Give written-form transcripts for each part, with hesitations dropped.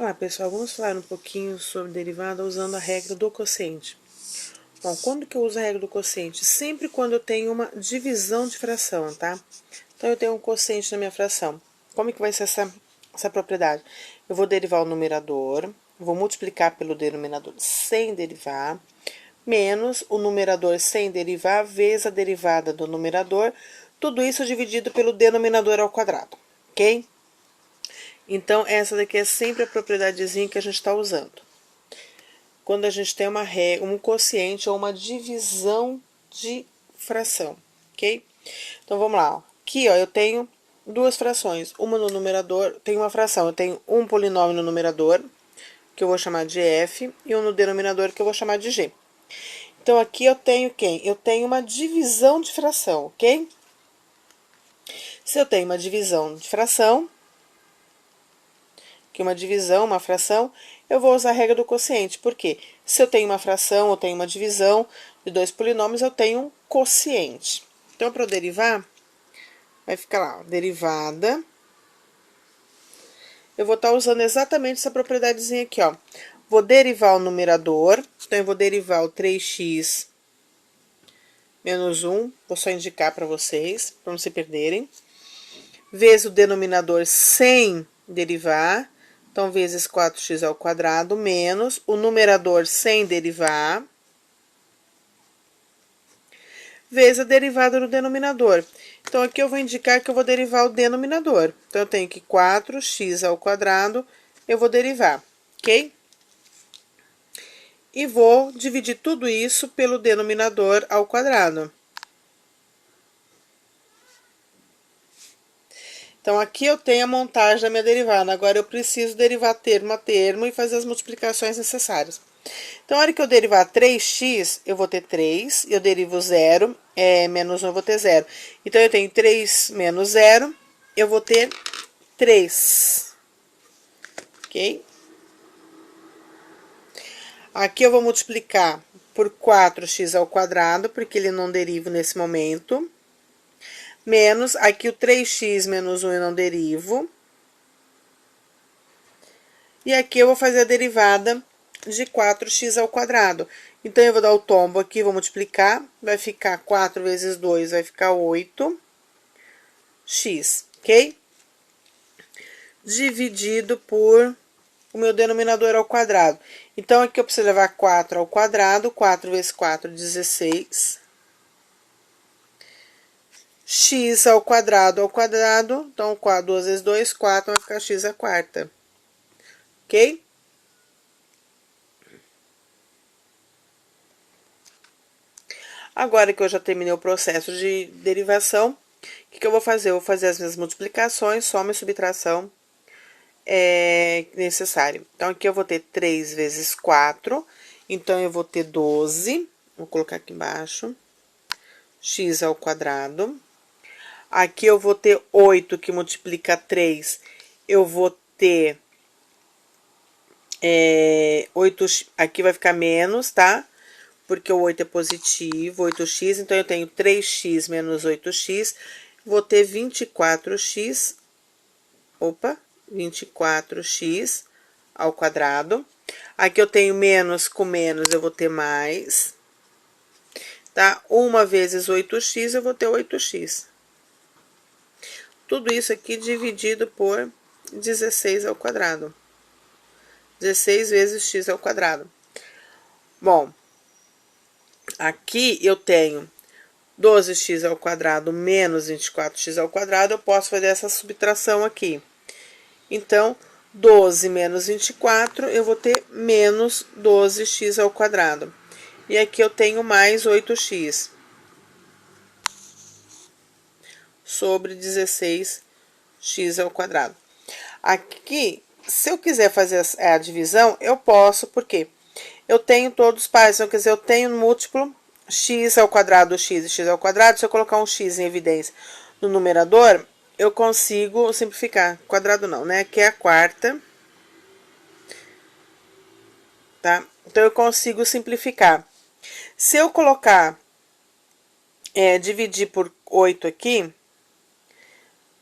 Olá pessoal, vamos falar um pouquinho sobre derivada usando a regra do quociente. Bom, quando que eu uso a regra do quociente? Sempre quando eu tenho uma divisão de fração, tá? Então eu tenho um quociente na minha fração. Como que vai ser essa propriedade? Eu vou derivar o numerador, vou multiplicar pelo denominador sem derivar, menos o numerador sem derivar, vezes a derivada do numerador, tudo isso dividido pelo denominador ao quadrado, ok? Então, essa daqui é sempre a propriedadezinha que a gente está usando. Quando a gente tem uma regra, um quociente ou uma divisão de fração, ok? Então, vamos lá. Ó. Aqui, ó, eu tenho duas frações. Uma no numerador, tem uma fração. Eu tenho um polinômio no numerador, que eu vou chamar de f, e um no denominador, que eu vou chamar de g. Então, aqui eu tenho quem? Eu tenho uma divisão de fração, ok? Se eu tenho uma divisão de fração, que uma divisão, uma fração, eu vou usar a regra do quociente. Por quê? Se eu tenho uma fração, eu tenho uma divisão de dois polinômios, eu tenho um quociente. Então, para eu derivar, vai ficar lá, ó, derivada. Eu vou estar usando exatamente essa propriedadezinha aqui, ó. Vou derivar o numerador, então eu vou derivar o 3x menos 1, vou só indicar para vocês, para não se perderem. Vezes o denominador sem derivar, então, vezes 4x ao quadrado, menos o numerador sem derivar, vezes a derivada do denominador. Então, aqui eu vou indicar que eu vou derivar o denominador. Então, eu tenho que 4x ao quadrado, eu vou derivar, ok? E vou dividir tudo isso pelo denominador ao quadrado. Então, aqui eu tenho a montagem da minha derivada. Agora, eu preciso derivar termo a termo e fazer as multiplicações necessárias. Então, a hora que eu derivar 3x, eu vou ter 3. Eu derivo 0, menos 1, eu vou ter 0. Então, eu tenho 3 menos 0, eu vou ter 3. Ok? Aqui eu vou multiplicar por 4x ao quadrado, porque ele não deriva nesse momento. Menos, aqui o 3x menos 1 eu não derivo. E aqui eu vou fazer a derivada de 4x ao quadrado. Então, eu vou dar o tombo aqui, vou multiplicar. Vai ficar 4 vezes 2, vai ficar 8x, ok? Dividido por o meu denominador ao quadrado. Então, aqui eu preciso levar 4 ao quadrado. 4 vezes 4, 16. X ao quadrado. Então, 2 vezes 2, 4, vai ficar x à quarta. Ok? Agora que eu já terminei o processo de derivação, o que eu vou fazer? Eu vou fazer as minhas multiplicações, soma e subtração necessário. Então, aqui eu vou ter 3 vezes 4, então, eu vou ter 12, vou colocar aqui embaixo, x ao quadrado. Aqui eu vou ter 8, que multiplica 3, eu vou ter 8, aqui vai ficar menos, tá? Porque o 8 é positivo, 8x, então eu tenho 3x menos 8x, vou ter 24x, 24x ao quadrado. Aqui eu tenho menos com menos, eu vou ter mais, tá? 1 vezes 8x, eu vou ter 8x. Tudo isso aqui dividido por 16 ao quadrado. 16 vezes x ao quadrado. Bom, aqui eu tenho 12x ao quadrado menos 24x ao quadrado, eu posso fazer essa subtração aqui. Então, 12 menos 24, eu vou ter menos 12x ao quadrado. E aqui eu tenho mais 8x sobre 16x ao quadrado. Aqui, se eu quiser fazer a divisão, eu posso, porque eu tenho todos os pares, então, quer dizer, eu tenho múltiplo x ao quadrado, x e x ao quadrado. Se eu colocar um x em evidência no numerador, eu consigo simplificar. Quadrado não, né? Que é a quarta. Tá? Então, eu consigo simplificar. Se eu colocar, dividir por 8 aqui,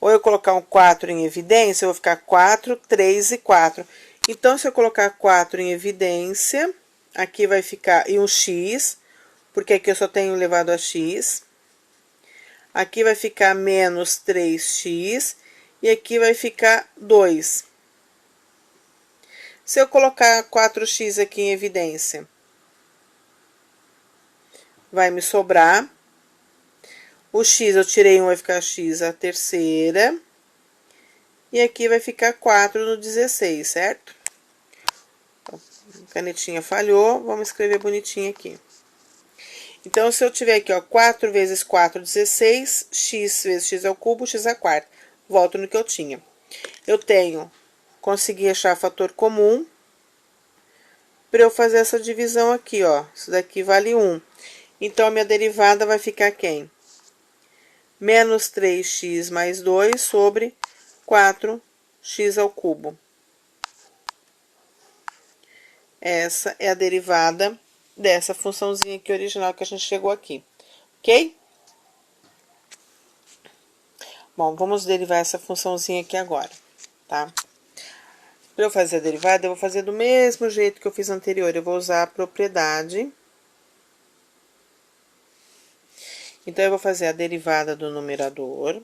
ou eu colocar um 4 em evidência, eu vou ficar 4, 3 e 4. Então, se eu colocar 4 em evidência, aqui vai ficar, e um x, porque aqui eu só tenho elevado a x. Aqui vai ficar menos 3x, e aqui vai ficar 2. Se eu colocar 4x aqui em evidência, vai me sobrar. O x eu tirei 1, vai ficar x a terceira. E aqui vai ficar 4 no 16, certo? Então, a canetinha falhou, vamos escrever bonitinho aqui. Então, se eu tiver aqui, ó, 4 vezes 4, 16, x vezes x ao cubo, x à quarta. Volto no que eu tinha. Eu tenho, consegui achar fator comum, para eu fazer essa divisão aqui, ó. Isso daqui vale 1. Então, a minha derivada vai ficar quem? Menos 3x mais 2 sobre 4x ao cubo. Essa é a derivada dessa funçãozinha aqui original que a gente chegou aqui, ok? Bom, vamos derivar essa funçãozinha aqui agora, tá? Para eu fazer a derivada, eu vou fazer do mesmo jeito que eu fiz anterior. Eu vou usar a propriedade. Então, eu vou fazer a derivada do numerador,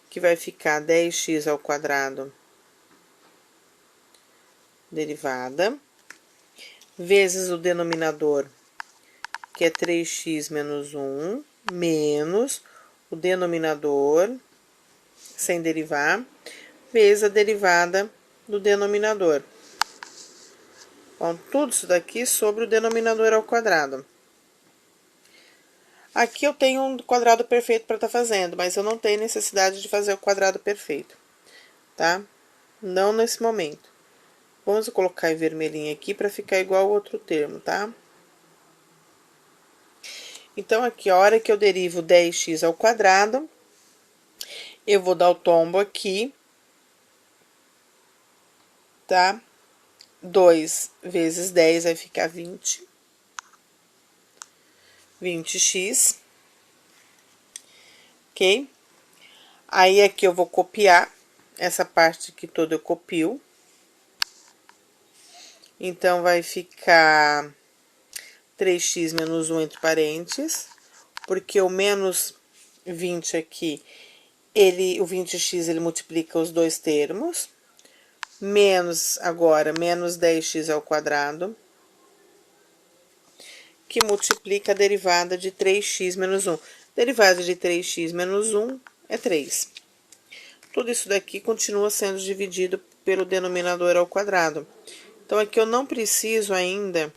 que vai ficar 10x ao quadrado, derivada, vezes o denominador, que é 3x menos 1, menos o denominador, sem derivar, vezes a derivada do denominador. Bom, tudo isso daqui sobre o denominador ao quadrado. Aqui eu tenho um quadrado perfeito para estar fazendo, mas eu não tenho necessidade de fazer o quadrado perfeito, tá? Não nesse momento. Vamos colocar em vermelhinho aqui para ficar igual ao outro termo, tá? Então, aqui, a hora que eu derivo 10x ao quadrado, eu vou dar o tombo aqui, tá? 2 vezes 10 vai ficar 20. 20x. Ok? Aí, aqui eu vou copiar essa parte aqui toda eu copio. Então, vai ficar 3x menos 1 entre parênteses, porque o menos 20 aqui, o 20x, ele multiplica os dois termos. Menos, agora, menos 10x ao quadrado, que multiplica a derivada de 3x menos 1. Derivada de 3x menos 1 é 3. Tudo isso daqui continua sendo dividido pelo denominador ao quadrado. Então, aqui eu não preciso ainda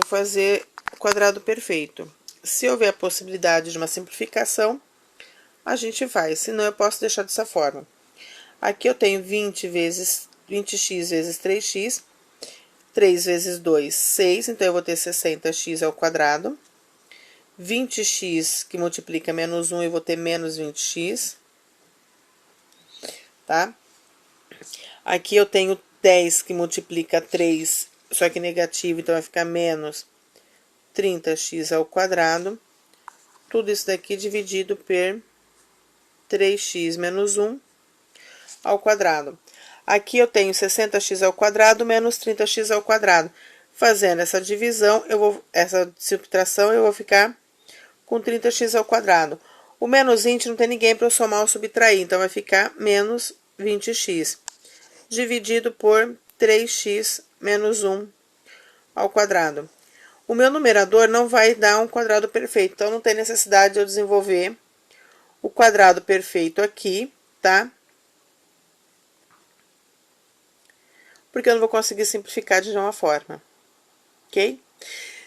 fazer o quadrado perfeito. Se houver a possibilidade de uma simplificação, a gente faz. Senão, eu posso deixar dessa forma. Aqui eu tenho 20x vezes 3x. 3 vezes 2, 6. Então, eu vou ter 60x ao quadrado. 20x, que multiplica menos 1, eu vou ter menos 20x. Tá? Aqui eu tenho 10, que multiplica 3, só que negativo, então vai ficar menos 30x ao quadrado. Tudo isso daqui dividido por 3x menos 1 ao quadrado. Aqui eu tenho 60x ao quadrado menos 30x ao quadrado. Fazendo essa divisão, essa subtração, eu vou ficar com 30x ao quadrado. O menos 20 não tem ninguém para eu somar ou subtrair, então vai ficar menos 20x. Dividido por 3x menos 1 ao quadrado. O meu numerador não vai dar um quadrado perfeito, então não tem necessidade de eu desenvolver o quadrado perfeito aqui, tá? Porque eu não vou conseguir simplificar de nenhuma forma, ok?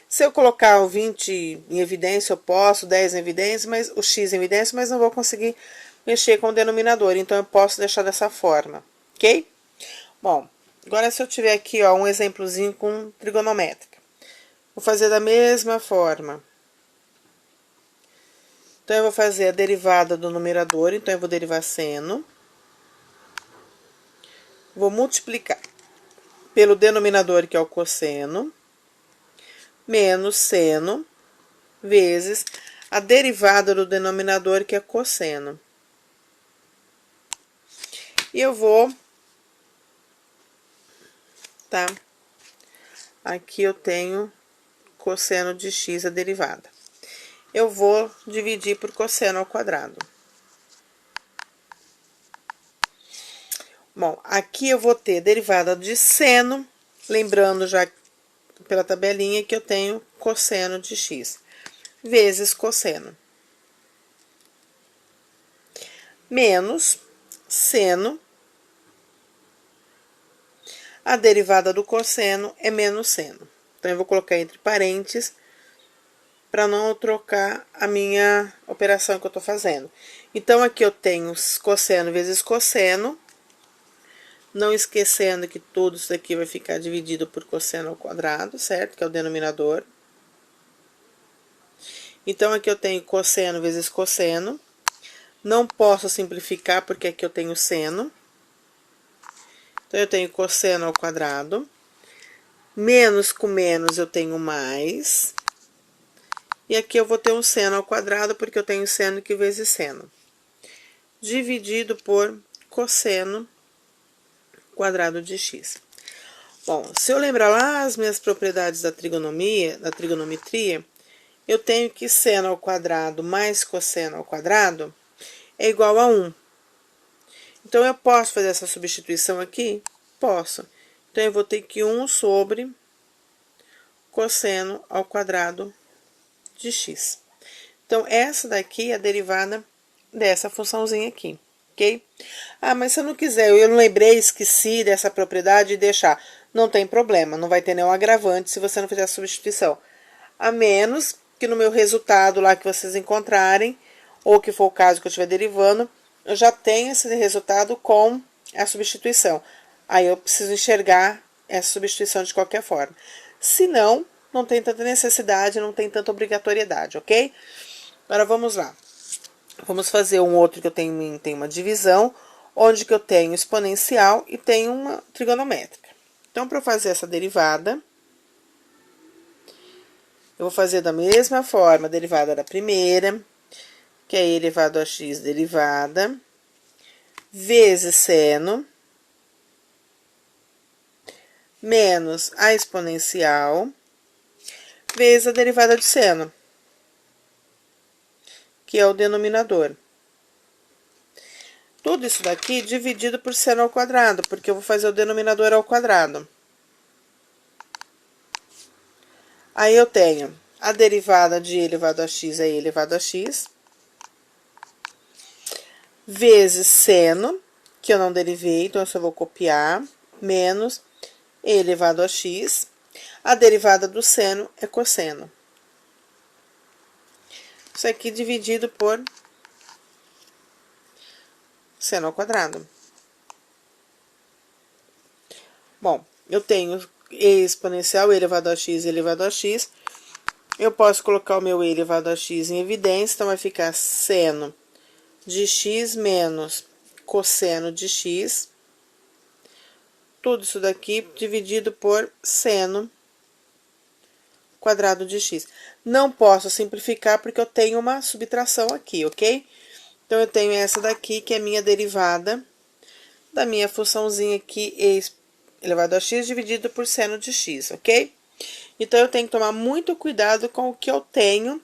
Se eu colocar o 20 em evidência, eu posso, 10 em evidência, mas o x em evidência, mas não vou conseguir mexer com o denominador, então eu posso deixar dessa forma, ok? Bom, agora se eu tiver aqui, ó, um exemplozinho com trigonométrica, vou fazer da mesma forma. Então, eu vou fazer a derivada do numerador, então eu vou derivar seno. Vou multiplicar pelo denominador, que é o cosseno, menos seno, vezes a derivada do denominador, que é cosseno. E eu vou tá? Aqui eu tenho cosseno de x, a derivada. Eu vou dividir por cosseno ao quadrado. Bom, aqui eu vou ter derivada de seno, lembrando já pela tabelinha que eu tenho cosseno de x, vezes cosseno. Menos seno, a derivada do cosseno é menos seno. Então, eu vou colocar entre parênteses, para não trocar a minha operação que eu tô fazendo. Então, aqui eu tenho cosseno vezes cosseno, não esquecendo que tudo isso daqui vai ficar dividido por cosseno ao quadrado, certo? Que é o denominador. Então, aqui eu tenho cosseno vezes cosseno. Não posso simplificar, porque aqui eu tenho seno. Então, eu tenho cosseno ao quadrado. Menos com menos eu tenho mais. E aqui eu vou ter um seno ao quadrado, porque eu tenho seno que vezes seno. Dividido por cosseno quadrado de x. Bom, se eu lembrar lá as minhas propriedades da trigonometria, eu tenho que seno ao quadrado mais cosseno ao quadrado é igual a 1. Então, eu posso fazer essa substituição aqui? Posso. Então, eu vou ter que 1 sobre cosseno ao quadrado de x. Então, essa daqui é a derivada dessa funçãozinha aqui, ok? Ah, mas se eu não quiser, eu não lembrei, esqueci dessa propriedade de deixar. Não tem problema, não vai ter nenhum agravante se você não fizer a substituição. A menos que no meu resultado lá que vocês encontrarem, ou que for o caso que eu estiver derivando, eu já tenho esse resultado com a substituição. Aí eu preciso enxergar essa substituição de qualquer forma. Se não, não tem tanta necessidade, não tem tanta obrigatoriedade, ok? Agora vamos lá. Vamos fazer um outro que eu tenho uma divisão, onde que eu tenho exponencial e tenho uma trigonométrica. Então, para fazer essa derivada, eu vou fazer da mesma forma a derivada da primeira, que é e elevado a x derivada, vezes seno, menos a exponencial, vezes a derivada de seno, que é o denominador. Tudo isso daqui dividido por seno ao quadrado, porque eu vou fazer o denominador ao quadrado. Aí eu tenho a derivada de e elevado a x é e elevado a x, vezes seno, que eu não derivei, então eu só vou copiar, menos e elevado a x. A derivada do seno é cosseno. Isso aqui dividido por seno ao quadrado. Bom, eu tenho e exponencial, e elevado a x, e elevado a x. Eu posso colocar o meu e elevado a x em evidência, então vai ficar seno de x menos cosseno de x. Tudo isso daqui dividido por seno quadrado de x. Não posso simplificar porque eu tenho uma subtração aqui, ok? Então, eu tenho essa daqui, que é minha derivada da minha funçãozinha aqui, e elevado a x dividido por seno de x, ok? Então, eu tenho que tomar muito cuidado com o que eu tenho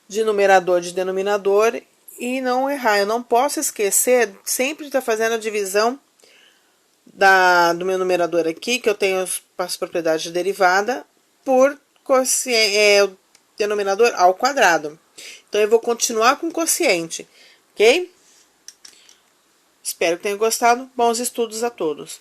de numerador, de denominador, e não errar. Eu não posso esquecer sempre de estar fazendo a divisão do meu numerador aqui, que eu tenho as propriedades de derivada, por o denominador ao quadrado. Então, eu vou continuar com quociente, ok? Espero que tenham gostado. Bons estudos a todos.